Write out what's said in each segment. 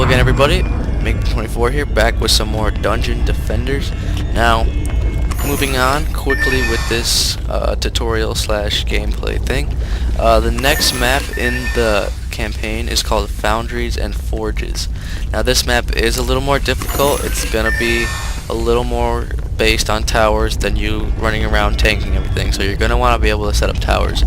Hello again, everybody. Make24 here, back with some more Dungeon Defenders. Now, moving on quickly with this tutorial slash gameplay thing. The next map in the campaign is called Foundries and Forges. Now, this map is a little more difficult. It's gonna be a little more based on towers than you running around tanking everything. So you're gonna want to be able to set up towers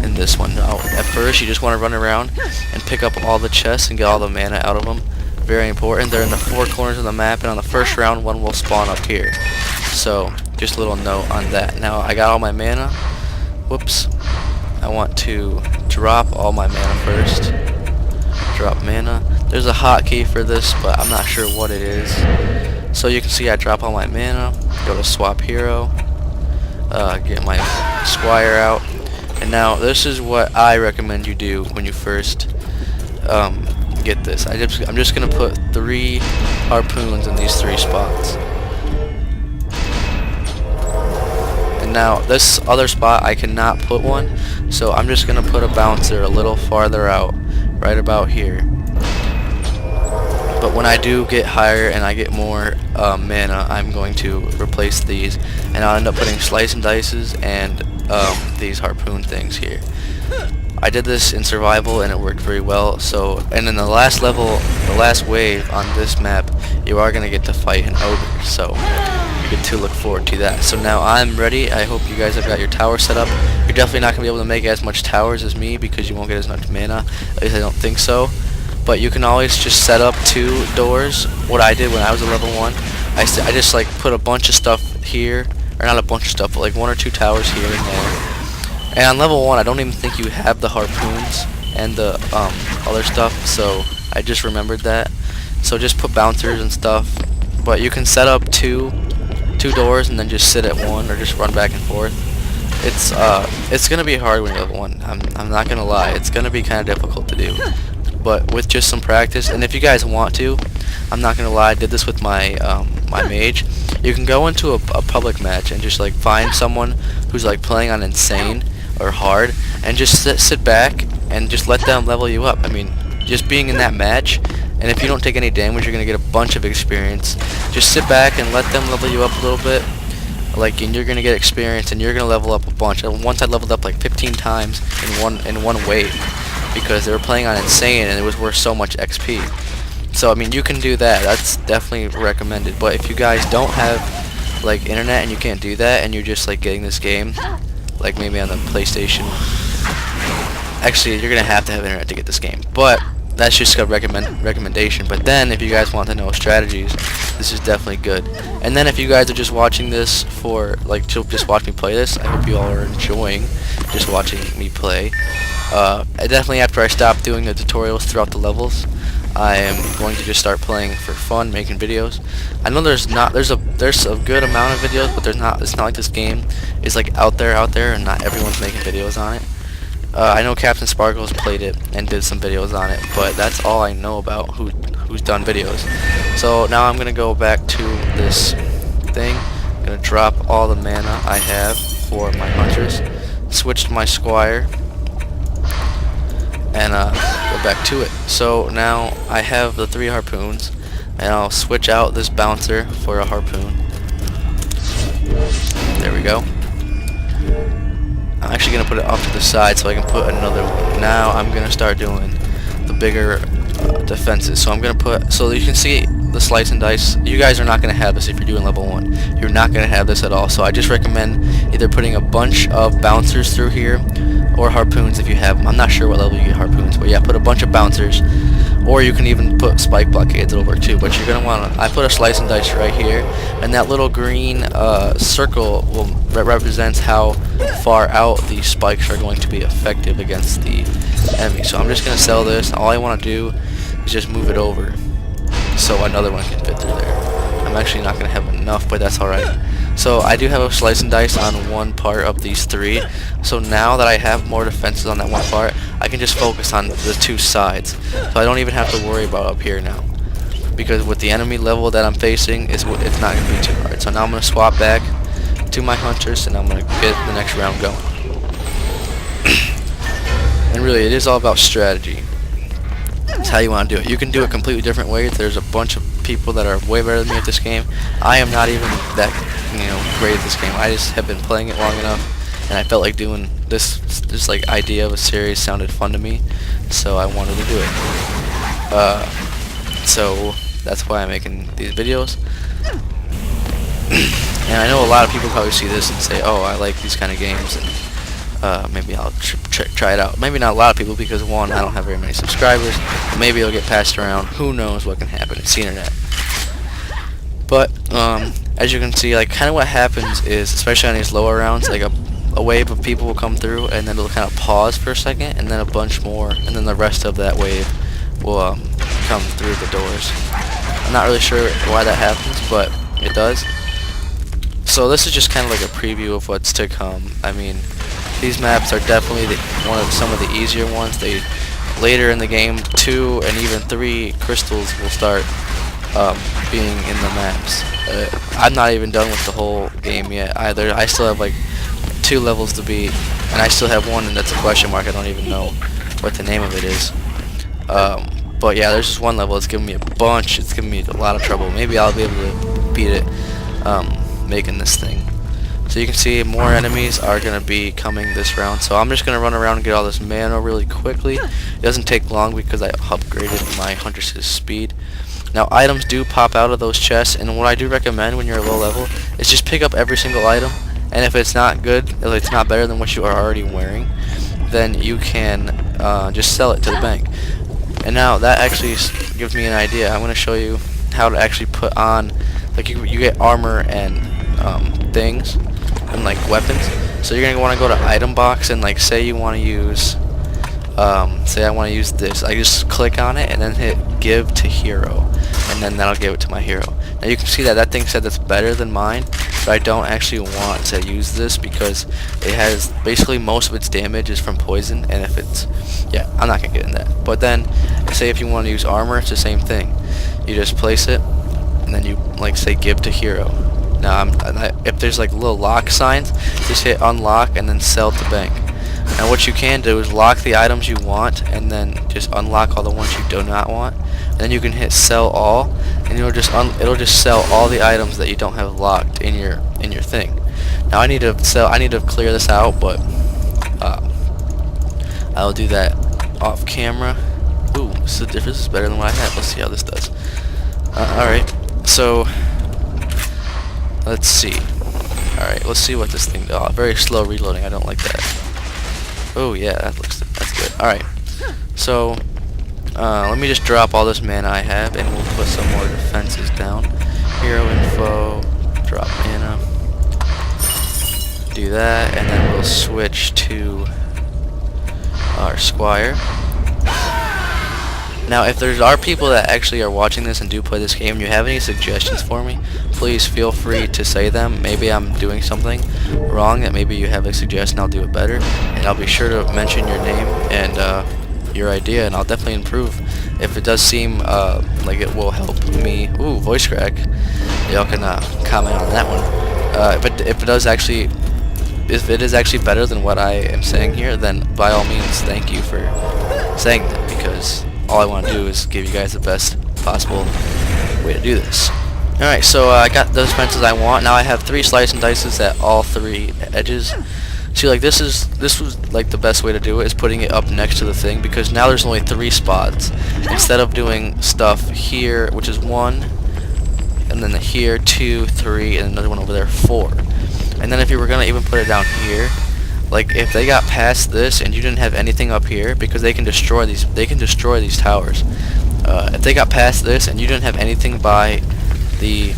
in this one. Now, at first, you just want to run around and pick up all the chests and get all the mana out of them. Very important. They're in the four corners of the map, and on the first round, one will spawn up here. So, just a little note on that. Now, I got all my mana. Whoops. I want to drop all my mana first. Drop mana. There's a hotkey for this, but I'm not sure what it is. So you can see I drop all my mana, go to swap hero, get my squire out, and now this is what I recommend you do when you first get this. I'm just gonna put 3 harpoons in these 3 spots. And now this other spot I cannot put one, so I'm just gonna put a bouncer a little farther out, right about here. But when I do get higher and I get more mana, I'm going to replace these, and I'll end up putting slice and dices and these harpoon things here. I did this in survival and it worked very well. So, and in the last level, the last wave on this map, you are going to get to fight an ogre, so you get to look forward to that. So now I'm ready. I hope you guys have got your tower set up. You're definitely not going to be able to make as much towers as me because you won't get as much mana. At least I don't think so. But you can always just set up 2 doors. What I did when I was a level 1, I just like put a bunch of stuff here, or not a bunch of stuff, but like 1 or 2 towers here and there. And on level 1, I don't even think you have the harpoons and the other stuff, so I just remembered that. So just put bouncers and stuff. But you can set up two doors and then just sit at 1 or just run back and forth. It's gonna be hard when you're level 1. I'm not gonna lie. It's gonna be kind of difficult to do. But with just some practice, and if you guys want to, I'm not gonna lie, I did this with my my mage. You can go into a public match and just like find someone who's like playing on insane or hard, and just sit back and just let them level you up. I mean, just being in that match, and if you don't take any damage, you're gonna get a bunch of experience. Just sit back and let them level you up a little bit, and you're gonna get experience, and you're gonna level up a bunch. And once I leveled up like 15 times in one wave, because they were playing on insane and it was worth so much XP. So I mean, you can do that. That's definitely recommended. But if you guys don't have like internet and you can't do that, and you're just like getting this game like maybe on the PlayStation, actually you're gonna have to have internet to get this game, but that's just a recommendation. But then if you guys want to know strategies, this is definitely good. And then if you guys are just watching this for like to just watch me play this, I hope you all are enjoying just watching me play. Definitely after I stop doing the tutorials throughout the levels, I am going to just start playing for fun, making videos. I know there's a good amount of videos, but it's not like this game is like out there and not everyone's making videos on it. I know Captain Sparkles played it and did some videos on it, but that's all I know about who's done videos. So now I'm gonna go back to this thing. I'm gonna drop all the mana I have for my hunters, switch to my squire, and go back to it. So now I have the 3 harpoons, and I'll switch out this bouncer for a harpoon. There we go. I'm actually gonna put it off to the side so I can put another one. Now I'm gonna start doing the bigger defenses. So I'm gonna put, so you can see the slice and dice. You guys are not gonna have this if you're doing level 1. You're not gonna have this at all. So I just recommend either putting a bunch of bouncers through here, or harpoons if you have them. I'm not sure what level you get harpoons, but yeah, put a bunch of bouncers, or you can even put spike blockades. It'll work too. But you're gonna want to. I put a slice and dice right here, and that little green circle represents how far out these spikes are going to be effective against the enemy. So I'm just gonna sell this. All I want to do is just move it over, so another one can fit through there. I'm actually not gonna have enough, but that's alright. So I do have a slice and dice on one part of these 3. So now that I have more defenses on that one part, I can just focus on the 2 sides. So I don't even have to worry about up here now, because with the enemy level that I'm facing, it's not going to be too hard. So now I'm going to swap back to my hunters, and I'm going to get the next round going. And really, it is all about strategy. It's how you want to do it. You can do it completely different ways. There's a bunch of people that are way better than me at this game. I am not even that, great at this game. I just have been playing it long enough, and I felt like doing this like idea of a series sounded fun to me, so I wanted to do it. So that's why I'm making these videos. And I know a lot of people probably see this and say, "Oh, I like these kind of games," and maybe I'll try it out. Maybe not a lot of people because, one, I don't have very many subscribers. Maybe it'll get passed around. Who knows what can happen? It's the internet. But as you can see, like, kind of what happens is, especially on these lower rounds, like a wave of people will come through, and then it'll kind of pause for a second, and then a bunch more, and then the rest of that wave will come through the doors. I'm not really sure why that happens, but it does. So this is just kind of like a preview of what's to come. I mean, these maps are definitely some of the easier ones. Later in the game, 2 and even 3 crystals will start being in the maps. I'm not even done with the whole game yet either. I still have like 2 levels to beat, and I still have one, and that's a question mark. I don't even know what the name of it is. But yeah, there's just one level. It's giving me a bunch. It's giving me a lot of trouble. Maybe I'll be able to beat it making this thing. So you can see more enemies are going to be coming this round. So I'm just going to run around and get all this mana really quickly. It doesn't take long because I upgraded my Huntress's speed. Now items do pop out of those chests, and what I do recommend when you're low level is just pick up every single item, and if it's not good, if it's not better than what you are already wearing, then you can just sell it to the bank. And now that actually gives me an idea. I'm going to show you how to actually put on, like, you get armor and things and like weapons. So you're going to want to go to item box and, like, say you want to use say I want to use this. I just click on it and then hit give to hero, and then that'll give it to my hero. Now you can see that thing said that's better than mine, but I don't actually want to use this because it has basically most of its damage is from poison, and if it's, yeah, I'm not gonna get in that. But then say if you want to use armor, it's the same thing. You just place it and then you, like, say give to hero. Now if there's like little lock signs, just hit unlock and then sell to bank. Now what you can do is lock the items you want and then just unlock all the ones you do not want. And then you can hit sell all, and it'll just sell all the items that you don't have locked in your thing. Now I need to clear this out, but I'll do that off camera. Ooh, this is better than what I had. Let's see how this does. Alright, so let's see. Alright, let's see what this thing does. Oh, very slow reloading. I don't like that. Oh yeah, that's good. Alright, so let me just drop all this mana I have, and we'll put some more defenses down. Hero info, drop mana, do that, and then we'll switch to our squire. Now if there are people that actually are watching this and do play this game and you have any suggestions for me, please feel free to say them. Maybe I'm doing something wrong that maybe you have a suggestion, I'll do it better, and I'll be sure to mention your name and your idea, and I'll definitely improve. If it does seem like it will help me, ooh, voice crack, y'all can comment on that one. If it is actually better than what I am saying here, then by all means thank you for saying that, because all I want to do is give you guys the best possible way to do this. Alright, so I got those fences I want. Now I have 3 slice and dices at all 3 edges. See, like, this was like the best way to do it, is putting it up next to the thing, because now there's only 3 spots instead of doing stuff here, which is 1, and then here 2, 3, and another one over there 4. And then if you were gonna even put it down here, like, if they got past this and you didn't have anything up here, because they can destroy these towers. If they got past this and you didn't have anything by the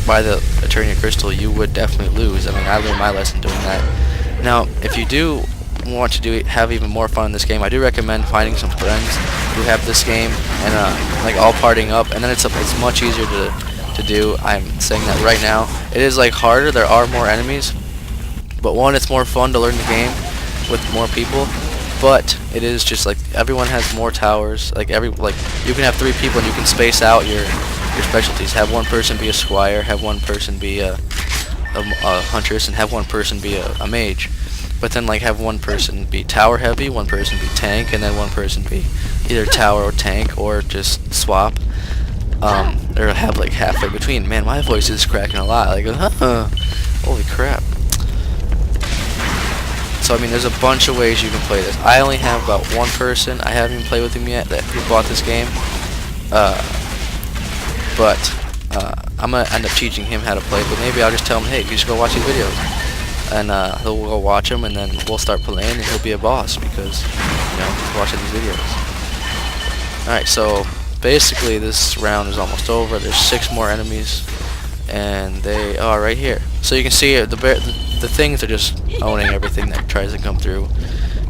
Eternia Crystal, you would definitely lose. I mean, I learned my lesson doing that. Now, if you do want to have even more fun in this game, I do recommend finding some friends who have this game and like all partying up, and then it's much easier to do. I'm saying that right now. It is like harder. There are more enemies. But one, it's more fun to learn the game with more people. But it is just like everyone has more towers. Like you can have 3 people and you can space out your specialties. Have one person be a squire, have one person be a huntress, and have one person be a mage. but then like have one person be tower heavy, one person be tank, and then one person be either tower or tank, or just swap. Or have like halfway between. Man, my voice is cracking a lot. Like, holy crap. So I mean, there's a bunch of ways you can play this. I only have about one person. I haven't even played with him yet who bought this game. But I'm gonna end up teaching him how to play. But maybe I'll just tell him, hey, you should go watch these videos, and he'll go watch them, and then we'll start playing, and he'll be a boss because he's watching these videos. All right, so basically this round is almost over. There's 6 more enemies, and they are right here. So you can see the things are just owning everything that tries to come through.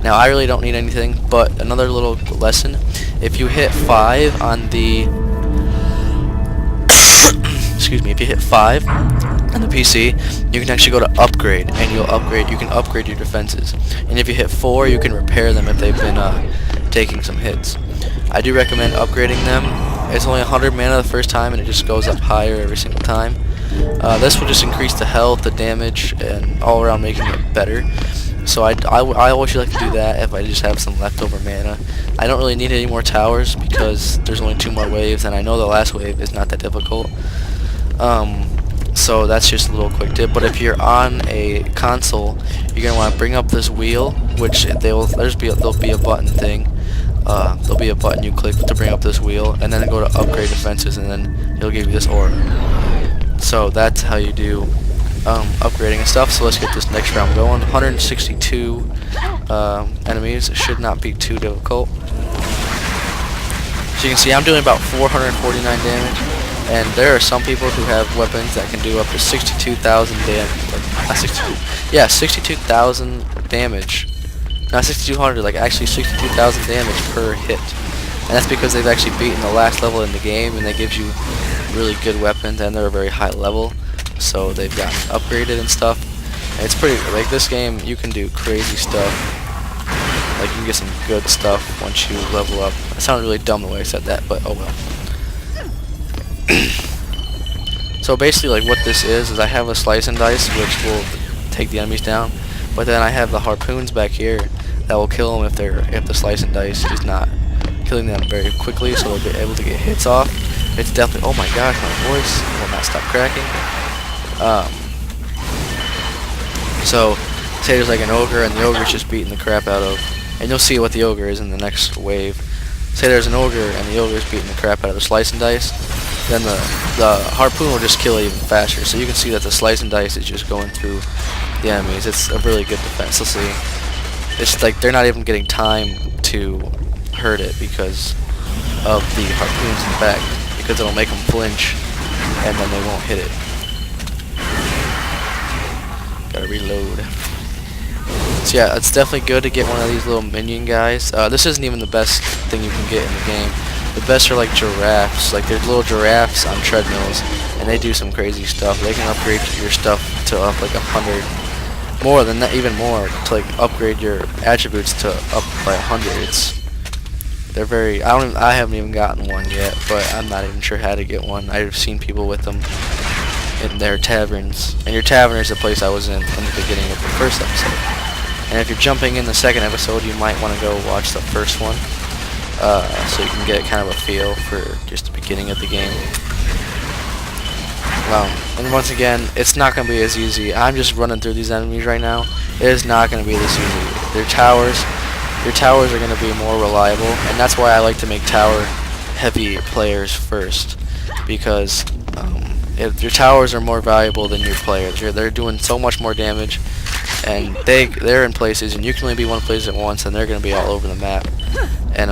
Now I really don't need anything, but another little lesson: if you hit 5 on the excuse me, if you hit 5 on the PC, you can actually go to upgrade, and you can upgrade your defenses. And if you hit 4, you can repair them if they've been taking some hits. I do recommend upgrading them. It's only 100 mana the first time, and it just goes up higher every single time. This will just increase the health, the damage, and all around making it better. So I always like to do that if I just have some leftover mana. I don't really need any more towers because there's only 2 more waves, and I know the last wave is not that difficult. So that's just a little quick tip. But if you're on a console, you're gonna want to bring up this wheel, which there'll be a button thing. There'll be a button you click to bring up this wheel, and then go to upgrade defenses, and then it'll give you this aura. So that's how you do upgrading and stuff. So let's get this next round going. 162 enemies. It should not be too difficult. So you can see I'm doing about 449 damage, and there are some people who have weapons that can do up to 62,000 damage. Yeah, 62,000 damage. Not 6,200, like actually 62,000 damage per hit. And that's because they've actually beaten the last level in the game, and that gives you really good weapons, and they're a very high level, so they've gotten upgraded and stuff. And it's pretty, like, this game, you can do crazy stuff. Like, you can get some good stuff once you level up. It sounded really dumb the way I said that, but oh well. So basically, like, what this is I have a slice and dice, which will take the enemies down, but then I have the harpoons back here that will kill them if the slice and dice is not killing them very quickly, so they'll be able to get hits off. It's definitely, oh my gosh, my voice will not stop cracking. So say there's like an ogre, and the ogre's just beating the crap out of, and you'll see what the ogre is in the next wave. Say there's an ogre, and the ogre's beating the crap out of the slice and dice, then the harpoon will just kill it even faster. So you can see that the slice and dice is just going through the enemies. It's a really good defense. Let's see. It's like they're not even getting time to hurt it because of the harpoons in the back, because it'll make them flinch, and then they won't hit it. Gotta reload. So yeah, it's definitely good to get one of these little minion guys. This isn't even the best thing you can get in the game. The best are like giraffes. Like, there's little giraffes on treadmills, and they do some crazy stuff. They can upgrade your stuff to up like 100, more than that, even more, to like upgrade your attributes to up by 100. They're very. I haven't even gotten one yet, but I'm not even sure how to get one. I've seen people with them in their taverns, and your tavern is the place I was in from the beginning of the first episode. And if you're jumping in the second episode, you might want to go watch the first one, so you can get kind of a feel for just the beginning of the game. And once again, it's not going to be as easy. I'm just running through these enemies right now. It is not going to be this easy. Their towers are going to be more reliable, and that's why I like to make tower heavy players first, because if your towers are more valuable than your players. They're doing so much more damage, and they're in places, and you can only be one place at once, and they're going to be all over the map. And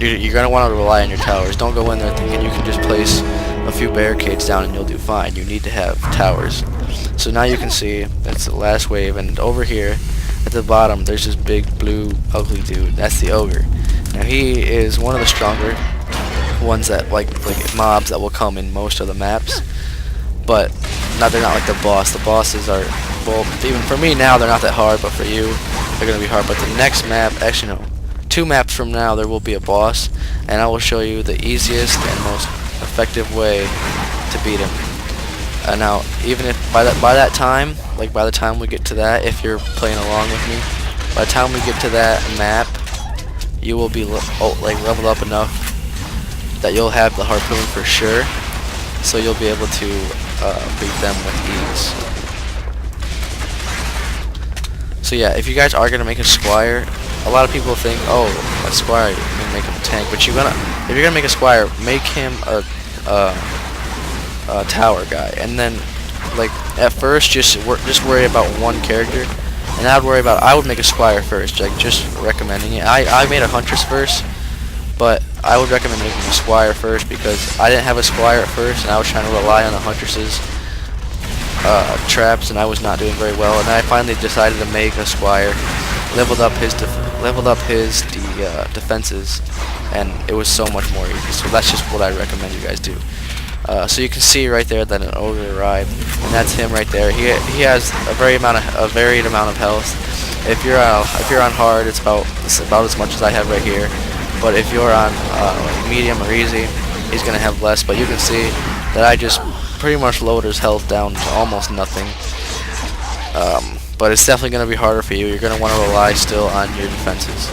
you're going to want to rely on your towers. Don't go in there thinking you can just place a few barricades down and you'll do fine. You need to have towers. So now you can see that's the last wave, and over here at the bottom there's this big blue ugly dude. That's the ogre. Now he is one of the stronger ones that like mobs that will come in most of the maps, but they're not like the boss. The bosses are, well, even for me now they're not that hard, but for you they're gonna be hard. But the next map, actually no, 2 maps from now there will be a boss, and I will show you the easiest and most effective way to beat him. Now, even if by that time, like by the time we get to that, if you're playing along with me, by the time we get to that map, you will be like leveled up enough that you'll have the harpoon for sure. So you'll be able to beat them with ease. So yeah, if you guys are gonna make a squire, a lot of people think, oh, a squire, you're gonna make him a tank, but if you're gonna make a squire, make him a tower guy, and then like at first just worry about one character, and I would make a squire first, like just recommending it. I made a huntress first, but I would recommend making a squire first because I didn't have a squire at first, and I was trying to rely on the huntress's traps, and I was not doing very well. And then I finally decided to make a squire, leveled up his defenses, and it was so much more easy. So that's just what I recommend you guys do. So you can see right there that an ogre arrived, and that's him right there. He has a varied amount of health. If you're on hard, it's about as much as I have right here. But if you're on medium or easy, he's gonna have less. But you can see that I just pretty much lowered his health down to almost nothing. But it's definitely gonna be harder for you. You're gonna want to rely still on your defenses.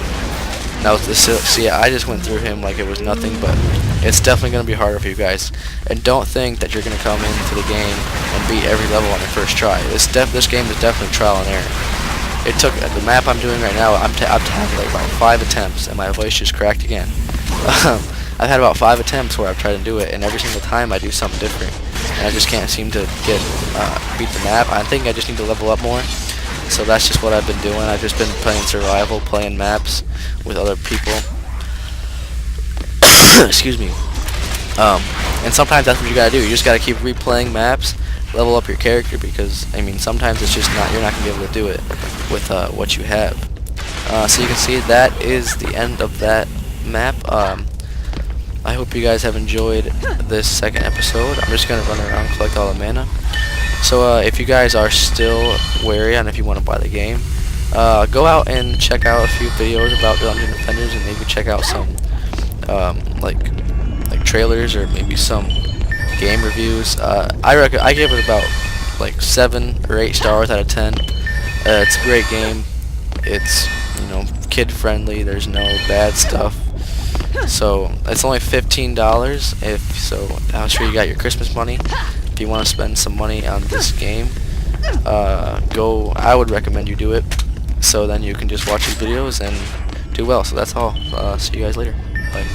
Now, see, I just went through him like it was nothing, but it's definitely going to be harder for you guys. And don't think that you're going to come into the game and beat every level on your first try. This game is definitely trial and error. It took the map I'm doing right now. I've had like about 5 attempts, and my voice just cracked again. I've had about 5 attempts where I've tried to do it, and every single time I do something different, and I just can't seem to beat the map. I think I just need to level up more. So that's just what I've been doing. I've just been playing survival, playing maps with other people. Excuse me. And sometimes that's what you gotta do. You just gotta keep replaying maps, level up your character, because I mean sometimes it's just you're not gonna be able to do it with what you have. So you can see that is the end of that map. I hope you guys have enjoyed this second episode. I'm just gonna run around, collect all the mana. So if you guys are still wary on if you want to buy the game, go out and check out a few videos about Dungeon Defenders, and maybe check out some like trailers or maybe some game reviews. I give it about like 7 or 8 stars out of 10. It's a great game. It's kid friendly. There's no bad stuff. So it's only $15. I'm sure you got your Christmas money. If you want to spend some money on this game, I would recommend you do it. So then you can just watch these videos and do well. So that's all. See you guys later. Bye.